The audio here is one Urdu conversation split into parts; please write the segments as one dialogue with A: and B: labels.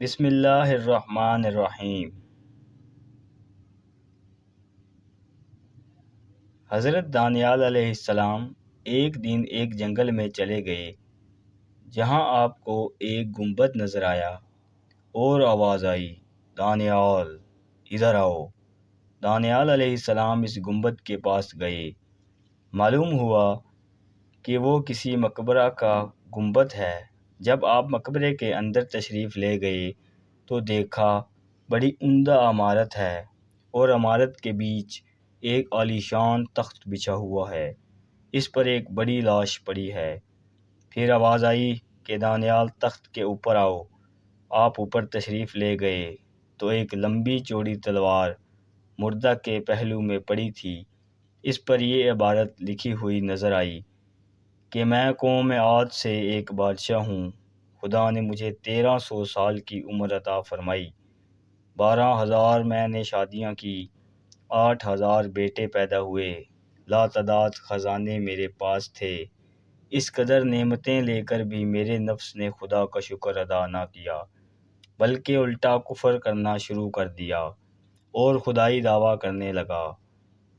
A: بسم اللہ الرحمن الرحیم۔ حضرت دانیال علیہ السلام ایک دن ایک جنگل میں چلے گئے جہاں آپ کو ایک گنبد نظر آیا اور آواز آئی، دانیال ادھر آؤ۔ دانیال علیہ السلام اس گنبد کے پاس گئے۔ معلوم ہوا کہ وہ کسی مقبرہ کا گنبد ہے۔ جب آپ مقبرے کے اندر تشریف لے گئے تو دیکھا بڑی عمدہ عمارت ہے اور عمارت کے بیچ ایک عالیشان تخت بچھا ہوا ہے، اس پر ایک بڑی لاش پڑی ہے۔ پھر آواز آئی کہ دانیال تخت کے اوپر آؤ۔ آپ اوپر تشریف لے گئے تو ایک لمبی چوڑی تلوار مردہ کے پہلو میں پڑی تھی۔ اس پر یہ عبارت لکھی ہوئی نظر آئی کہ میں قوم عاد سے ایک بادشاہ ہوں، خدا نے مجھے 1300 سال کی عمر عطا فرمائی، 12,000 میں نے شادیاں کی، 8,000 بیٹے پیدا ہوئے، لاتعداد خزانے میرے پاس تھے۔ اس قدر نعمتیں لے کر بھی میرے نفس نے خدا کا شکر ادا نہ کیا، بلکہ الٹا کفر کرنا شروع کر دیا اور خدائی دعویٰ کرنے لگا۔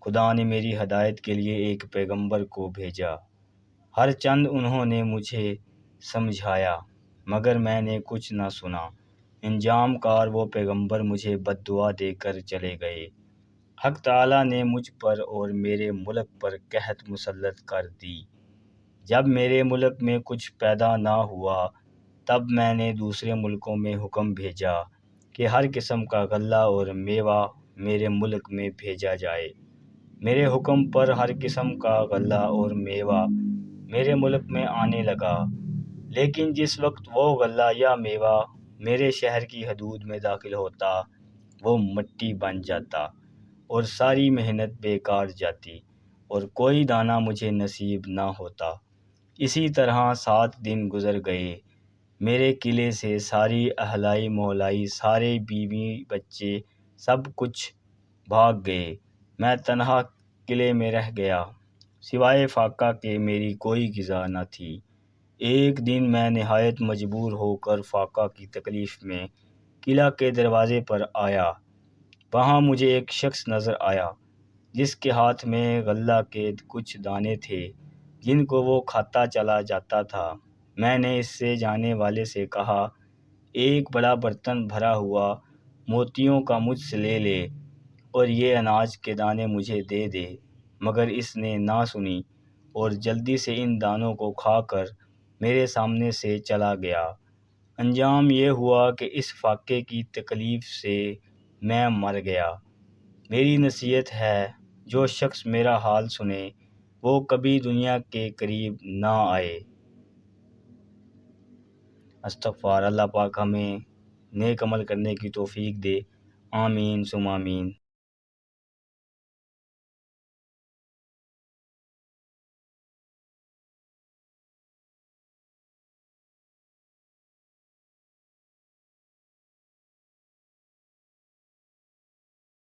A: خدا نے میری ہدایت کے لیے ایک پیغمبر کو بھیجا، ہر چند انہوں نے مجھے سمجھایا مگر میں نے کچھ نہ سنا۔ انجام کار وہ پیغمبر مجھے بد دعا دے کر چلے گئے۔ حق تعالیٰ نے مجھ پر اور میرے ملک پر قحط مسلط کر دی۔ جب میرے ملک میں کچھ پیدا نہ ہوا تب میں نے دوسرے ملکوں میں حکم بھیجا کہ ہر قسم کا غلہ اور میوہ میرے ملک میں بھیجا جائے۔ میرے حکم پر ہر قسم کا غلہ اور میوہ میرے ملک میں آنے لگا، لیکن جس وقت وہ غلہ یا میوہ میرے شہر کی حدود میں داخل ہوتا وہ مٹی بن جاتا اور ساری محنت بیکار جاتی اور کوئی دانہ مجھے نصیب نہ ہوتا۔ اسی طرح 7 دن گزر گئے، میرے قلعے سے ساری اہلائی مولائی، سارے بیوی بچے سب کچھ بھاگ گئے۔ میں تنہا قلعے میں رہ گیا، سوائے فاقہ کے میری کوئی غذا نہ تھی۔ ایک دن میں نہایت مجبور ہو کر فاقہ کی تکلیف میں قلعہ کے دروازے پر آیا۔ وہاں مجھے ایک شخص نظر آیا جس کے ہاتھ میں غلہ کے کچھ دانے تھے جن کو وہ کھاتا چلا جاتا تھا۔ میں نے اس سے جانے والے سے کہا، ایک بڑا برتن بھرا ہوا موتیوں کا مجھ سے لے لے اور یہ اناج کے دانے مجھے دے دے، مگر اس نے نہ سنی اور جلدی سے ان دانوں کو کھا کر میرے سامنے سے چلا گیا۔ انجام یہ ہوا کہ اس فاقے کی تکلیف سے میں مر گیا۔ میری نصیحت ہے، جو شخص میرا حال سنے وہ کبھی دنیا کے قریب نہ آئے۔ استغفار۔ اللہ پاک ہمیں نیک عمل کرنے کی توفیق دے، آمین ثم آمین۔